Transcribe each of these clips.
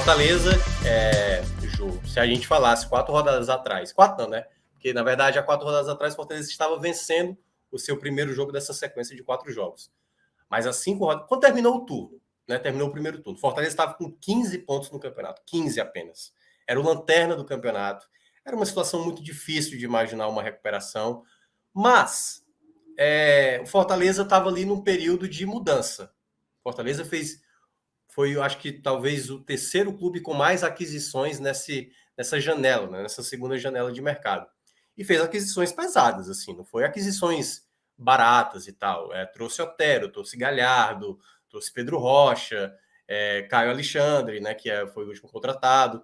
Fortaleza, Ju, se a gente falasse 4 rodadas atrás, 4 não, né? Porque, na verdade, há 4 rodadas atrás, o Fortaleza estava vencendo o seu primeiro jogo dessa sequência de 4 jogos. Mas às 5 rodadas, quando terminou o turno, né? Terminou o primeiro turno, Fortaleza estava com 15 pontos no campeonato, 15 apenas. Era o lanterna do campeonato. Era uma situação muito difícil de imaginar uma recuperação, mas o Fortaleza estava ali num período de mudança. Fortaleza foi, eu acho que talvez o terceiro clube com mais aquisições nessa janela, né? Nessa segunda janela de mercado. E fez aquisições pesadas, assim, não foi aquisições baratas e tal. Trouxe Otero, trouxe Galhardo, trouxe Pedro Rocha, Caio Alexandre, né, que foi o último contratado.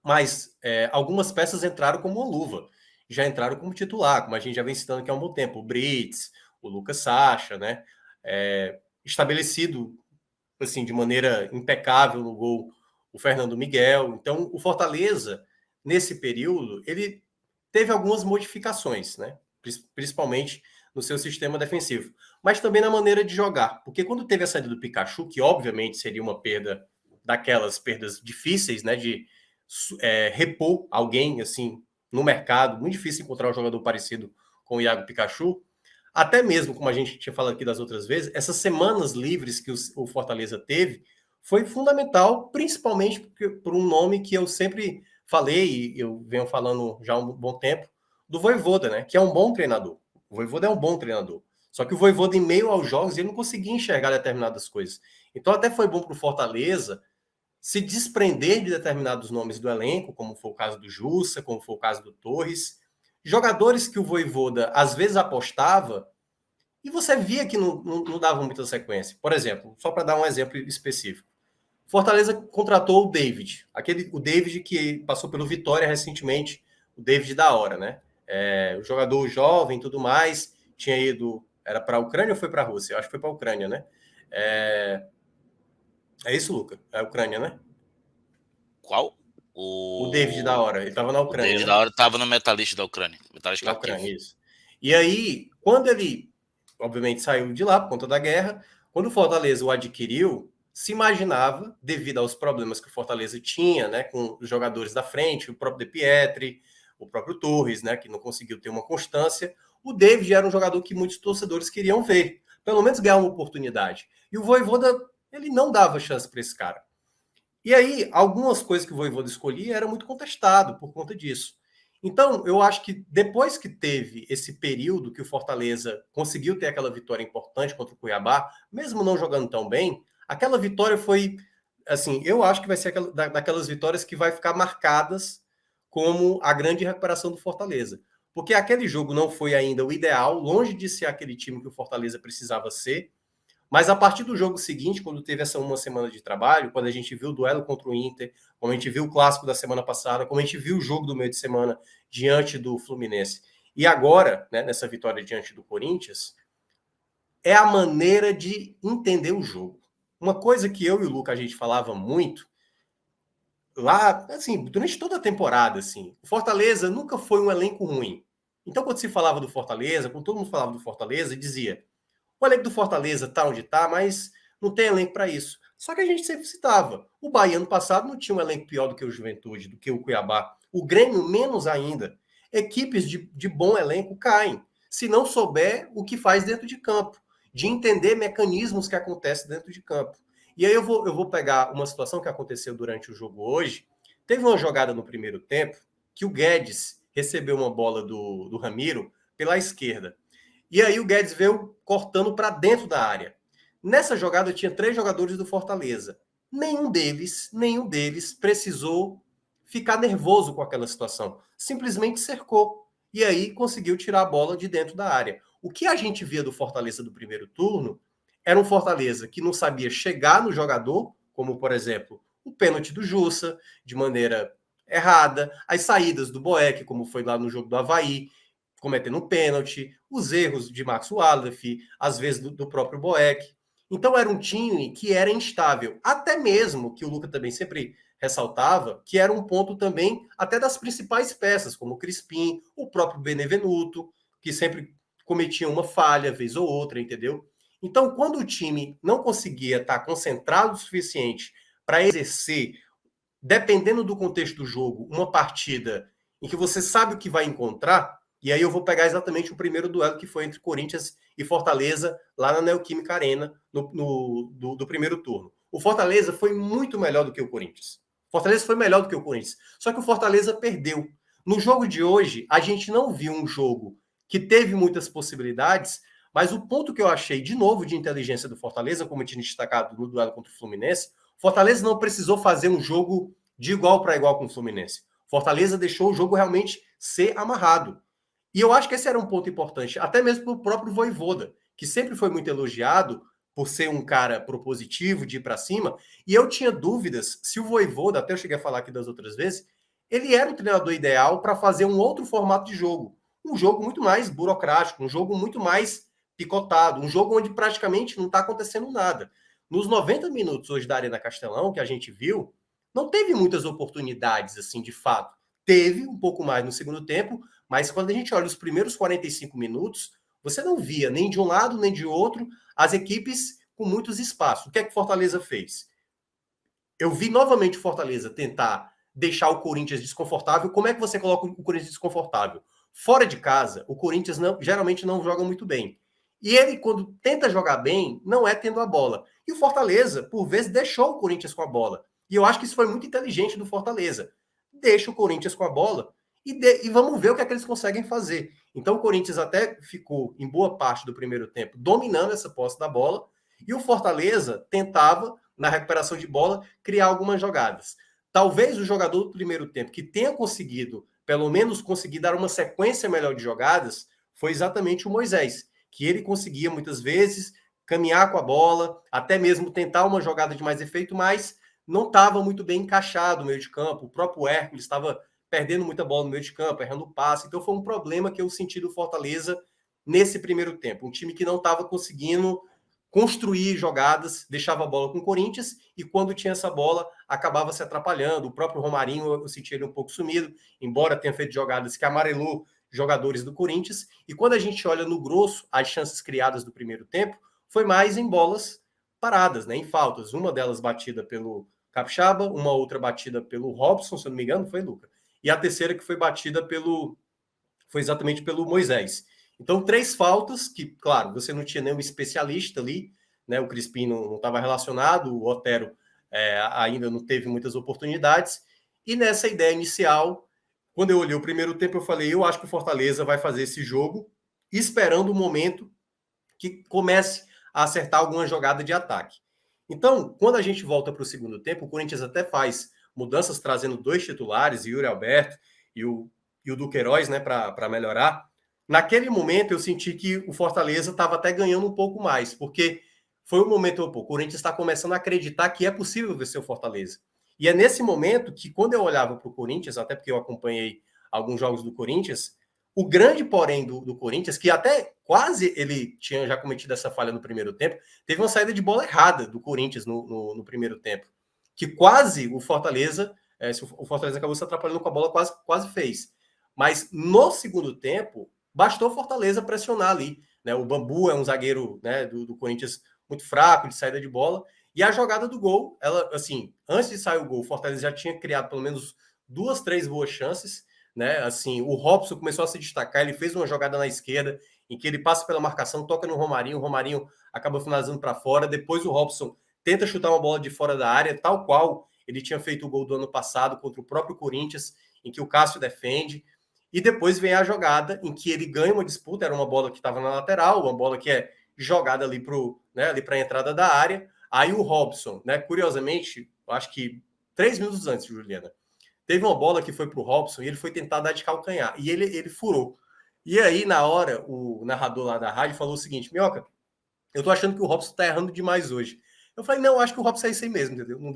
Mas algumas peças entraram como uma luva, já entraram como titular, como a gente já vem citando aqui há um bom tempo. O Brits, o Lucas Sacha, né? Estabelecido assim, de maneira impecável no gol o Fernando Miguel. Então, o Fortaleza, nesse período, ele teve algumas modificações, né? Principalmente no seu sistema defensivo, mas também na maneira de jogar. Porque quando teve a saída do Pikachu, que obviamente seria uma perda daquelas perdas difíceis, né? De repor alguém assim no mercado, muito difícil encontrar um jogador parecido com o Iago Pikachu. Até mesmo, como a gente tinha falado aqui das outras vezes, essas semanas livres que o Fortaleza teve foi fundamental, principalmente por um nome que eu sempre falei, e eu venho falando já há um bom tempo, do Vojvoda, né? Que é um bom treinador. O Vojvoda é um bom treinador. Só que o Vojvoda, em meio aos jogos, ele não conseguia enxergar determinadas coisas. Então, até foi bom para o Fortaleza se desprender de determinados nomes do elenco, como foi o caso do Jussa, como foi o caso do Torres. Jogadores que o Vojvoda às vezes apostava e você via que não dava muita sequência. Por exemplo, só para dar um exemplo específico. Fortaleza contratou o David, o David que passou pelo Vitória recentemente, o David da hora, né? O jogador jovem e tudo mais, tinha ido, era para a Ucrânia ou foi para a Rússia? Eu acho que foi para a Ucrânia, né? É isso, Luca? É a Ucrânia, né? Qual? O David da hora, ele estava na O Ucrânia, David né? da hora estava no Metalist da Ucrânia. Metalist Na Kharkiv. Ucrânia, isso. E aí, quando ele, obviamente, saiu de lá por conta da guerra, quando o Fortaleza o adquiriu, se imaginava, devido aos problemas que o Fortaleza tinha, né, com os jogadores da frente, o próprio De Pietri, o próprio Torres, né, que não conseguiu ter uma constância, o David era um jogador que muitos torcedores queriam ver, pelo menos ganhar uma oportunidade. E o Vojvoda, ele não dava chance para esse cara. E aí, algumas coisas que o Vojvoda escolhia era muito contestado por conta disso. Então, eu acho que depois que teve esse período que o Fortaleza conseguiu ter aquela vitória importante contra o Cuiabá, mesmo não jogando tão bem, aquela vitória foi, assim, eu acho que vai ser daquelas vitórias que vai ficar marcadas como a grande recuperação do Fortaleza. Porque aquele jogo não foi ainda o ideal, longe de ser aquele time que o Fortaleza precisava ser, mas a partir do jogo seguinte, quando teve essa uma semana de trabalho, quando a gente viu o duelo contra o Inter, como a gente viu o clássico da semana passada, como a gente viu o jogo do meio de semana diante do Fluminense, e agora, né, nessa vitória diante do Corinthians, é a maneira de entender o jogo. Uma coisa que eu e o Luca a gente falava muito lá, assim, durante toda a temporada, assim, o Fortaleza nunca foi um elenco ruim. Então, quando se falava do Fortaleza, quando todo mundo falava do Fortaleza, dizia: o elenco do Fortaleza tá onde tá, mas não tem elenco para isso. Só que a gente sempre citava. O Bahia, ano passado, não tinha um elenco pior do que o Juventude, do que o Cuiabá. O Grêmio, menos ainda. Equipes de bom elenco caem, se não souber o que faz dentro de campo, de entender mecanismos que acontecem dentro de campo. E aí eu vou pegar uma situação que aconteceu durante o jogo hoje. Teve uma jogada no primeiro tempo que o Guedes recebeu uma bola do Ramiro pela esquerda. E aí o Guedes veio cortando para dentro da área. Nessa jogada tinha 3 jogadores do Fortaleza. Nenhum deles precisou ficar nervoso com aquela situação. Simplesmente cercou. E aí conseguiu tirar a bola de dentro da área. O que a gente via do Fortaleza do primeiro turno era um Fortaleza que não sabia chegar no jogador, como por exemplo o pênalti do Jussa, de maneira errada, as saídas do Boeck, como foi lá no jogo do Avaí, cometendo um pênalti, os erros de Max Wallace, às vezes do próprio Boeck. Então era um time que era instável, até mesmo que o Luca também sempre ressaltava, que era um ponto também até das principais peças, como o Crispim, o próprio Benevenuto, que sempre cometia uma falha, vez ou outra, entendeu? Então, quando o time não conseguia estar concentrado o suficiente para exercer, dependendo do contexto do jogo, uma partida em que você sabe o que vai encontrar, e aí eu vou pegar exatamente o primeiro duelo que foi entre Corinthians e Fortaleza, lá na Neoquímica Arena, do primeiro turno. O Fortaleza foi muito melhor do que o Corinthians. Fortaleza foi melhor do que o Corinthians. Só que o Fortaleza perdeu. No jogo de hoje, a gente não viu um jogo que teve muitas possibilidades, mas o ponto que eu achei, de novo, de inteligência do Fortaleza, como eu tinha destacado no duelo contra o Fluminense, Fortaleza não precisou fazer um jogo de igual para igual com o Fluminense. Fortaleza deixou o jogo realmente ser amarrado. E eu acho que esse era um ponto importante, até mesmo para o próprio Vojvoda, que sempre foi muito elogiado por ser um cara propositivo, de ir para cima, e eu tinha dúvidas se o Vojvoda, até eu cheguei a falar aqui das outras vezes, ele era o treinador ideal para fazer um outro formato de jogo. Um jogo muito mais burocrático, um jogo muito mais picotado, um jogo onde praticamente não está acontecendo nada. Nos 90 minutos hoje da Arena Castelão, que a gente viu, não teve muitas oportunidades, assim, de fato. Teve um pouco mais no segundo tempo, mas quando a gente olha os primeiros 45 minutos, você não via nem de um lado nem de outro as equipes com muitos espaços. O que é que Fortaleza fez? Eu vi novamente o Fortaleza tentar deixar o Corinthians desconfortável. Como é que você coloca o Corinthians desconfortável? Fora de casa, o Corinthians geralmente não joga muito bem. E ele, quando tenta jogar bem, não é tendo a bola. E o Fortaleza, por vezes, deixou o Corinthians com a bola. E eu acho que isso foi muito inteligente do Fortaleza. Deixa o Corinthians com a bola e vamos ver o que é que eles conseguem fazer. Então o Corinthians até ficou, em boa parte do primeiro tempo, dominando essa posse da bola, e o Fortaleza tentava, na recuperação de bola, criar algumas jogadas. Talvez o jogador do primeiro tempo que tenha conseguido, pelo menos conseguir dar uma sequência melhor de jogadas, foi exatamente o Moisés, que ele conseguia muitas vezes caminhar com a bola, até mesmo tentar uma jogada de mais efeito, mas não estava muito bem encaixado no meio de campo. O próprio Hércules estava perdendo muita bola no meio de campo, errando passe. Então foi um problema que eu senti do Fortaleza nesse primeiro tempo. Um time que não estava conseguindo construir jogadas, deixava a bola com o Corinthians e quando tinha essa bola acabava se atrapalhando. O próprio Romarinho eu senti ele um pouco sumido, embora tenha feito jogadas que amarelou jogadores do Corinthians. E quando a gente olha no grosso as chances criadas do primeiro tempo, foi mais em bolas paradas, né, em faltas. Uma delas batida pelo Capixaba, uma outra batida pelo Robson, se eu não me engano, foi Luca. E a terceira que foi batida foi exatamente pelo Moisés. Então, 3 faltas que, claro, você não tinha nenhum especialista ali, né? O Crispim não estava relacionado, o Otero ainda não teve muitas oportunidades. E nessa ideia inicial, quando eu olhei o primeiro tempo, eu falei, eu acho que o Fortaleza vai fazer esse jogo esperando o momento que comece a acertar alguma jogada de ataque. Então, quando a gente volta para o segundo tempo, o Corinthians até faz mudanças trazendo 2 titulares, Yuri Alberto e o Duqueiroz, né, para melhorar. Naquele momento, eu senti que o Fortaleza estava até ganhando um pouco mais, porque foi um momento, o Corinthians está começando a acreditar que é possível vencer o Fortaleza. E é nesse momento que, quando eu olhava para o Corinthians, até porque eu acompanhei alguns jogos do Corinthians, o grande porém do Corinthians, que até quase ele tinha já cometido essa falha no primeiro tempo, teve uma saída de bola errada do Corinthians no primeiro tempo, que quase o Fortaleza acabou se atrapalhando com a bola, quase fez. Mas no segundo tempo, bastou o Fortaleza pressionar ali. Né? O Bambu é um zagueiro, né, do Corinthians muito fraco, de saída de bola. E a jogada do gol, ela, assim, antes de sair o gol, o Fortaleza já tinha criado pelo menos 2, 3 boas chances. Né? Assim, o Robson começou a se destacar, ele fez uma jogada na esquerda, em que ele passa pela marcação, toca no Romarinho, o Romarinho acaba finalizando para fora. Depois o Robson tenta chutar uma bola de fora da área, tal qual ele tinha feito o gol do ano passado contra o próprio Corinthians, em que o Cássio defende. E depois vem a jogada em que ele ganha uma disputa, era uma bola que estava na lateral, uma bola que é jogada ali para a entrada da área. Aí o Robson, né, curiosamente, acho que 3 minutos antes, Juliana, teve uma bola que foi para o Robson e ele foi tentar dar de calcanhar. E ele furou. E aí, na hora, o narrador lá da rádio falou o seguinte: Minhoca, eu tô achando que o Robson tá errando demais hoje. Eu falei, não, acho que o Robson é isso aí mesmo, entendeu? Não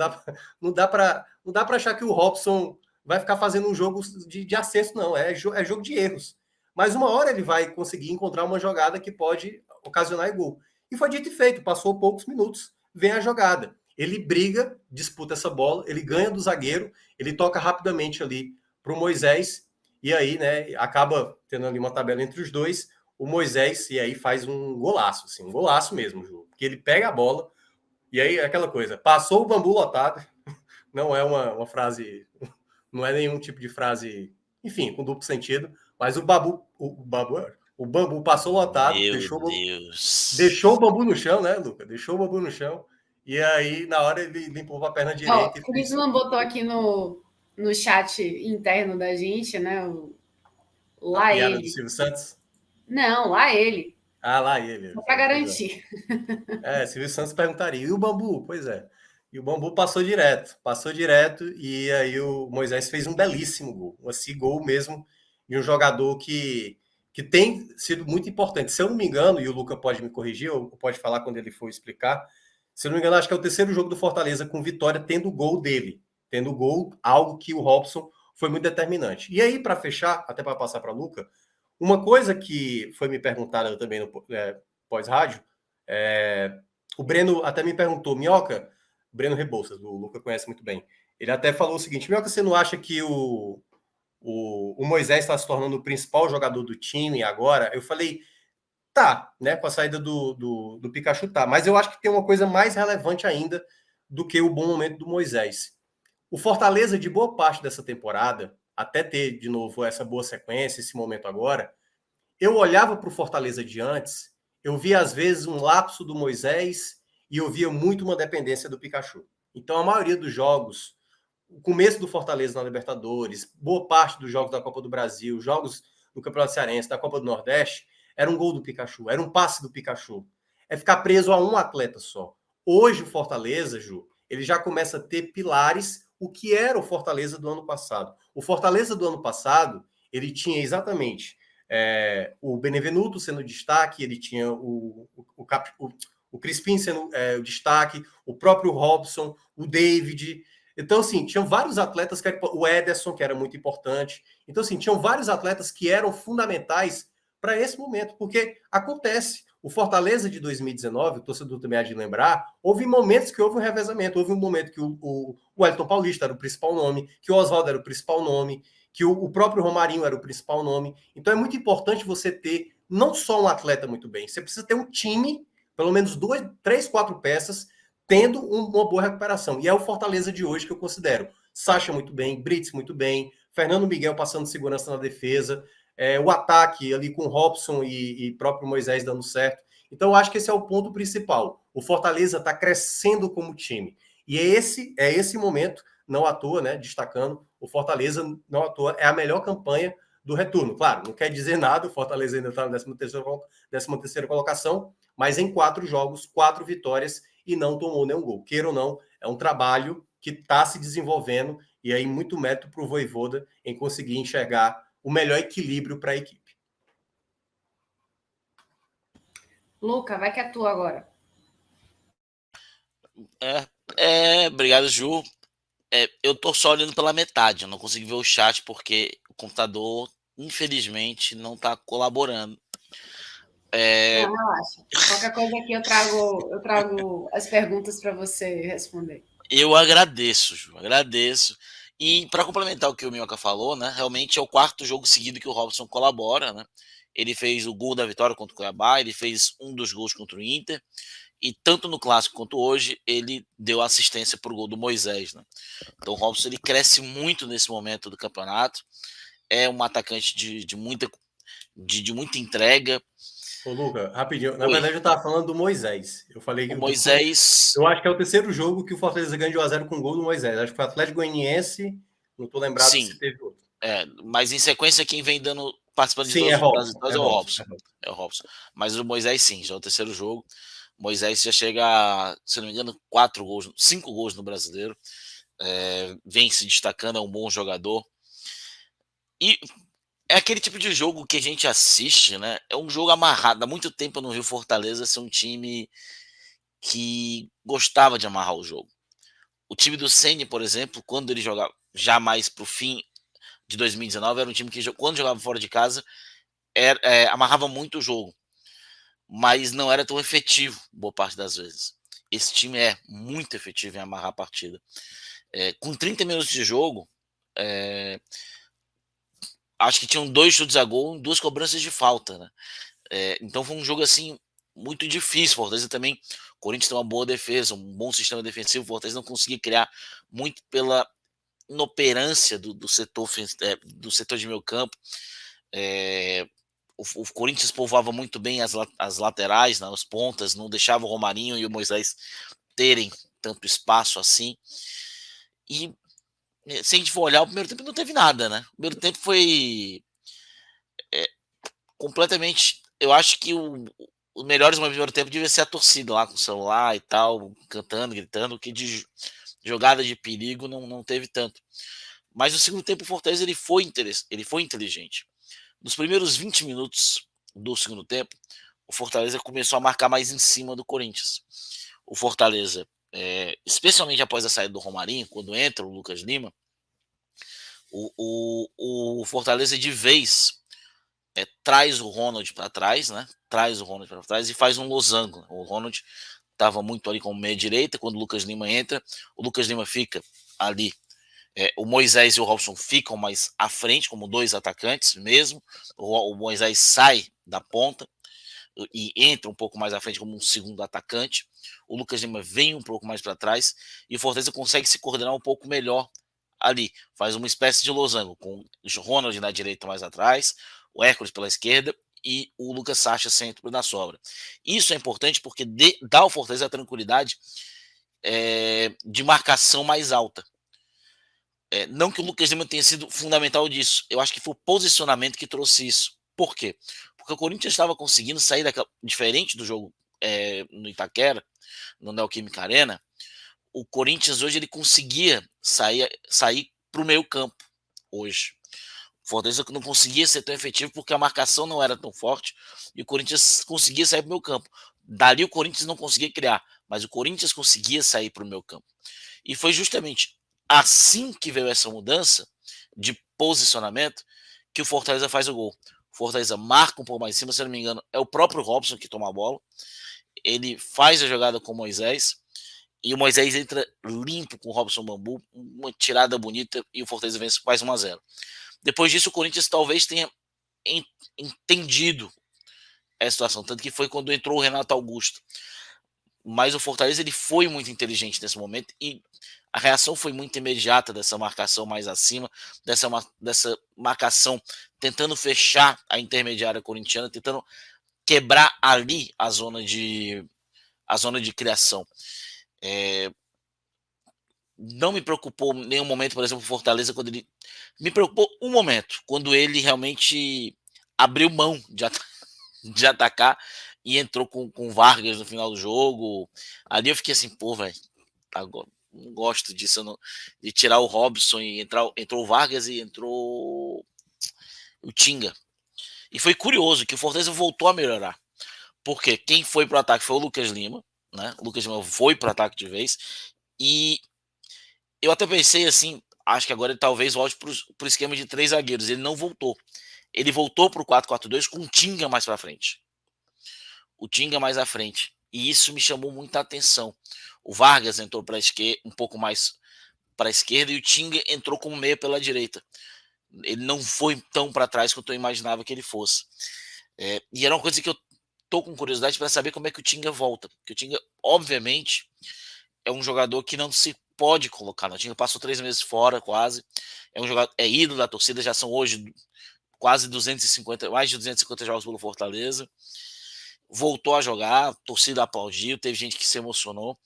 dá para achar que o Robson vai ficar fazendo um jogo de acesso, não. É jogo de erros. Mas uma hora ele vai conseguir encontrar uma jogada que pode ocasionar gol. E foi dito e feito, passou poucos minutos, vem a jogada. Ele briga, disputa essa bola, ele ganha do zagueiro, ele toca rapidamente ali para o Moisés, e aí, né, acaba tendo ali uma tabela entre os dois. O Moisés, e aí faz um golaço, assim, um golaço mesmo, Ju. Porque ele pega a bola, e aí aquela coisa, passou o Bambu lotado, não é uma frase, não é nenhum tipo de frase, enfim, com duplo sentido, mas o bambu passou lotado, Meu Deus. deixou o bambu no chão, né, Luca? Deixou o bambu no chão. E aí, na hora, ele limpou a perna Ó, direita e o fez. Crisman botou aqui no chat interno da gente, né? A Lá piada do ele. Silvio Santos. Não, lá ele. Ah, lá ele. Só para garantir. Silvio Santos perguntaria. E o bambu? Pois é. E o bambu passou direto, e aí o Moisés fez um belíssimo gol. Assim, gol mesmo de um jogador que tem sido muito importante. Se eu não me engano, e o Luca pode me corrigir, ou pode falar quando ele for explicar, se eu não me engano, acho que é o terceiro jogo do Fortaleza com vitória, tendo o gol dele. Tendo o gol, algo que o Robson foi muito determinante. E aí, para fechar, até para passar para o Luca, uma coisa que foi me perguntada também no pós-rádio, o Breno até me perguntou, Minhoca, Breno Rebouças, o Luca conhece muito bem, ele até falou o seguinte, Minhoca, você não acha que o Moisés está se tornando o principal jogador do time agora? Eu falei, tá, né, com a saída do Pikachu, tá, mas eu acho que tem uma coisa mais relevante ainda do que o bom momento do Moisés. O Fortaleza, de boa parte dessa temporada, até ter de novo essa boa sequência, esse momento agora, eu olhava para o Fortaleza de antes, eu via às vezes um lapso do Moisés e eu via muito uma dependência do Pikachu. Então, a maioria dos jogos, o começo do Fortaleza na Libertadores, boa parte dos jogos da Copa do Brasil, jogos do Campeonato Cearense, da Copa do Nordeste, era um gol do Pikachu, era um passe do Pikachu. É ficar preso a um atleta só. Hoje, o Fortaleza, Ju, ele já começa a ter pilares, o que era o Fortaleza do ano passado. O Fortaleza do ano passado, ele tinha exatamente o Benevenuto sendo destaque, ele tinha o Crispim sendo o destaque, o próprio Robson, o David. Então, assim, tinham vários atletas, o Ederson, que era muito importante. Então, assim, tinham vários atletas que eram fundamentais para esse momento, porque acontece. O Fortaleza de 2019, o torcedor também há de lembrar, houve momentos que houve um revezamento. Houve um momento que o Wellington Paulista era o principal nome, que o Oswaldo era o principal nome, que o próprio Romarinho era o principal nome. Então é muito importante você ter não só um atleta muito bem, você precisa ter um time, pelo menos 2, 3, 4 peças, tendo uma boa recuperação. E é o Fortaleza de hoje que eu considero. Sacha muito bem, Brits muito bem, Fernando Miguel passando segurança na defesa, o ataque ali com Robson e próprio Moisés dando certo. Então eu acho que esse é o ponto principal. O Fortaleza está crescendo como time. E é esse momento, não à toa, né, destacando, o Fortaleza, não à toa, é a melhor campanha do retorno. Claro, não quer dizer nada, o Fortaleza ainda está na 13ª colocação, mas em 4 jogos, 4 vitórias e não tomou nenhum gol. Queira ou não, é um trabalho que está se desenvolvendo e aí muito mérito para o Vojvoda em conseguir enxergar o melhor equilíbrio para a equipe. Luca, vai que é tua agora. Obrigado, Ju. Eu tô só olhando pela metade, eu não consigo ver o chat porque o computador, infelizmente, não tá colaborando. Não, relaxa. Qualquer coisa aqui eu trago as perguntas para você responder. Eu agradeço, Ju, agradeço. E para complementar o que o Minhoca falou, né, realmente é o 4º jogo seguido que o Robson colabora, né? Ele fez o gol da vitória contra o Cuiabá, ele fez um dos gols contra o Inter, e tanto no clássico quanto hoje ele deu assistência para o gol do Moisés, né? Então o Robson ele cresce muito nesse momento do campeonato, é um atacante de muita entrega. Ô, Luca, rapidinho. Na Oi. verdade, eu estava falando do Moisés. Eu falei que O Moisés. eu acho que é o terceiro jogo que o Fortaleza ganha de 1-0 com gol do Moisés. Acho que foi Atlético Goianiense. Não estou lembrado Sim, se teve outro. mas em sequência quem vem participando de Sim, todas é as Robson. vitórias é o Robson. É o Robson. Mas o Moisés sim, já é o terceiro jogo. O Moisés já chega a, se não me engano, 5 gols no Brasileiro. Vem se destacando, é um bom jogador. E é aquele tipo de jogo que a gente assiste, né? É um jogo amarrado. Há muito tempo eu não vi o Fortaleza ser um time que gostava de amarrar o jogo. O time do Ceni, por exemplo, quando ele jogava já mais pro fim de 2019, era um time que, quando jogava fora de casa, amarrava muito o jogo, mas não era tão efetivo boa parte das vezes. Esse time é muito efetivo em amarrar a partida. Com 30 minutos de jogo, acho que tinham 2 chutes a gol e 2 cobranças de falta, né? Então foi um jogo assim muito difícil. Fortaleza também, o Corinthians tem uma boa defesa, um bom sistema defensivo. O Fortaleza não conseguia criar muito pela inoperância do setor de meio campo. O Corinthians povoava muito bem as laterais, né, as pontas, não deixava o Romarinho e o Moisés terem tanto espaço assim. E se a gente for olhar, o primeiro tempo não teve nada, né? O primeiro tempo foi completamente. Eu acho que os melhores momentos do primeiro tempo devia ser a torcida lá com o celular e tal, cantando, gritando, que de jogada de perigo não teve tanto. Mas no segundo tempo o Fortaleza ele foi inteligente. Nos primeiros 20 minutos do segundo tempo, o Fortaleza começou a marcar mais em cima do Corinthians. O Fortaleza, especialmente após a saída do Romarinho, quando entra o Lucas Lima, o Fortaleza de vez traz o Ronald para trás, né? Traz o Ronald para trás e faz um losango. O Ronald estava muito ali como meia direita, quando o Lucas Lima entra, o Lucas Lima fica ali. O Moisés e o Robson ficam mais à frente, como dois atacantes mesmo. O Moisés sai da ponta e entra um pouco mais à frente como um segundo atacante. O Lucas Lima vem um pouco mais para trás e o Fortaleza consegue se coordenar um pouco melhor ali. Faz uma espécie de losango, com o Ronald na direita mais atrás, o Hércules pela esquerda e o Lucas Sacha centro na sobra. Isso é importante porque dá ao Fortaleza a tranquilidade de marcação mais alta. Não que o Lucas Lima tenha sido fundamental disso, eu acho que foi o posicionamento que trouxe isso. Por quê? Porque o Corinthians estava conseguindo sair diferente do jogo no Itaquera, no Neoquímica Arena. O Corinthians hoje ele conseguia sair para o meio campo hoje. O Fortaleza não conseguia ser tão efetivo porque a marcação não era tão forte e o Corinthians conseguia sair para o meio campo. Dali o Corinthians não conseguia criar, mas o Corinthians conseguia sair para o meio campo. E foi justamente assim que veio essa mudança de posicionamento que o Fortaleza faz o gol. O Fortaleza marca um pouco mais em cima, se eu não me engano, é o próprio Robson que toma a bola. Ele faz a jogada com o Moisés e o Moisés entra limpo com o Robson Bambu, uma tirada bonita e o Fortaleza vence mais 1-0. Depois disso, o Corinthians talvez tenha entendido essa situação, tanto que foi quando entrou o Renato Augusto. Mas o Fortaleza ele foi muito inteligente nesse momento e a reação foi muito imediata dessa marcação mais acima, dessa marcação tentando fechar a intermediária corintiana, tentando quebrar ali a zona de criação. Não me preocupou em nenhum momento, por exemplo, o Fortaleza, quando ele. Me preocupou um momento, quando ele realmente abriu mão de atacar e entrou com Vargas no final do jogo. Ali eu fiquei assim, pô, velho, agora não gosto disso, de tirar o Robson e entrou o Vargas e entrou o Tinga. E foi curioso que o Fortaleza voltou a melhorar, porque quem foi pro ataque foi o Lucas Lima, né? O Lucas Lima foi pro ataque de vez e eu até pensei assim, acho que agora ele talvez volte pro esquema de 3 zagueiros. Ele não voltou. Ele voltou pro 4-4-2 com o Tinga mais para frente. O Tinga mais à frente. E isso me chamou muita atenção. O Vargas entrou para a esquerda, um pouco mais para a esquerda, e o Tinga entrou como meia pela direita. Ele não foi tão para trás quanto eu imaginava que ele fosse. E era uma coisa que eu tô com curiosidade para saber como é que o Tinga volta. Porque o Tinga, obviamente, é um jogador que não se pode colocar. O Tinga passou 3 meses fora, quase. É um jogador, ídolo da torcida, já são hoje quase 250, mais de 250 jogos pelo Fortaleza. Voltou a jogar, a torcida aplaudiu, teve gente que se emocionou.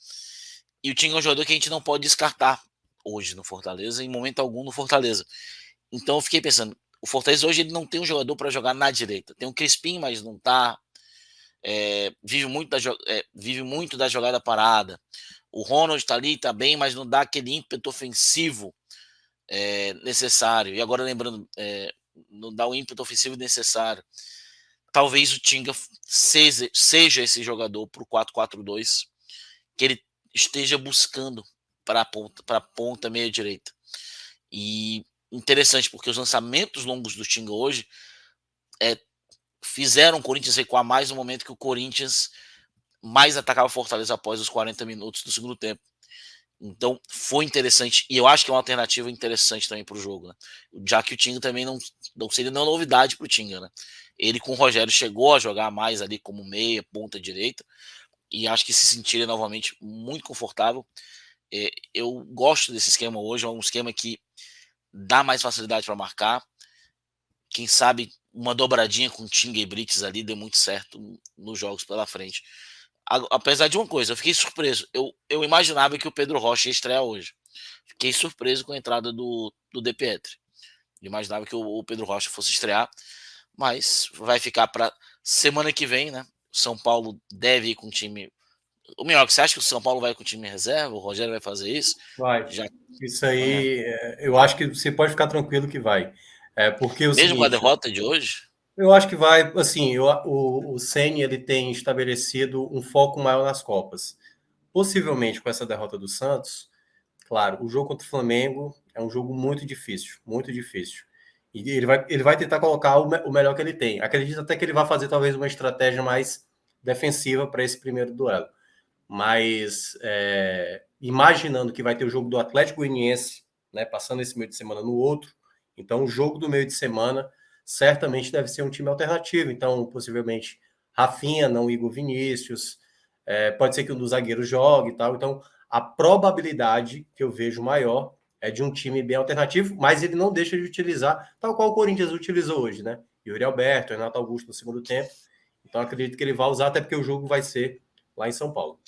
E o Tinga é um jogador que a gente não pode descartar hoje no Fortaleza, em momento algum no Fortaleza. Então eu fiquei pensando, o Fortaleza hoje ele não tem um jogador para jogar na direita. Tem um Crispim, mas não tá. Vive muito da jogada parada. O Ronald está ali, está bem, mas não dá aquele ímpeto ofensivo necessário. E agora lembrando, não dá o ímpeto ofensivo necessário. Talvez o Tinga seja esse jogador para o 4-4-2 que ele esteja buscando para a ponta meia direita. E interessante, porque os lançamentos longos do Tinga hoje fizeram o Corinthians recuar mais no momento que o Corinthians mais atacava o Fortaleza após os 40 minutos do segundo tempo. Então foi interessante, e eu acho que é uma alternativa interessante também para o jogo, né? Já que o Tinga também não seria nenhuma novidade para o Tinga, né? Ele com o Rogério chegou a jogar mais ali como meia, ponta direita, e acho que se sentiria novamente muito confortável. Eu gosto desse esquema hoje, é um esquema que dá mais facilidade para marcar. Quem sabe uma dobradinha com Tinga e Brits ali deu muito certo nos jogos pela frente. Apesar de uma coisa, eu fiquei surpreso. Eu imaginava que o Pedro Rocha ia estrear hoje. Fiquei surpreso com a entrada do De Pietri. Eu imaginava que o Pedro Rocha fosse estrear, mas vai ficar para semana que vem, né? O São Paulo deve ir com o time. O melhor, você acha que o São Paulo vai com o time reserva? O Rogério vai fazer isso? Vai. Isso aí, eu acho que você pode ficar tranquilo que vai. Porque o Mesmo com a seguinte, derrota de hoje? eu acho que vai, assim, o Ceni ele tem estabelecido um foco maior nas Copas. Possivelmente com essa derrota do Santos, claro, o jogo contra o Flamengo é um jogo muito difícil, muito difícil. E ele vai tentar colocar o melhor que ele tem. Acredito até que ele vai fazer talvez uma estratégia mais defensiva para esse primeiro duelo. Mas imaginando que vai ter o jogo do Atlético Goianiense, né, passando esse meio de semana no outro, então o jogo do meio de semana certamente deve ser um time alternativo. Então, possivelmente, Rafinha, não Igor Vinícius, pode ser que um dos zagueiros jogue e tal. Então, a probabilidade que eu vejo maior é de um time bem alternativo, mas ele não deixa de utilizar, tal qual o Corinthians utilizou hoje, né? Yuri Alberto, Renato Augusto no segundo tempo. Então, acredito que ele vai usar, até porque o jogo vai ser lá em São Paulo.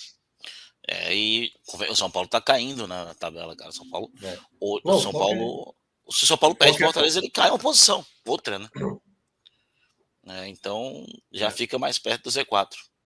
E o São Paulo tá caindo na tabela, cara. São Paulo. Não, São Paulo. Se o São Paulo perde Fortaleza, ele cai uma posição, outra, né? Então já fica mais perto do Z4.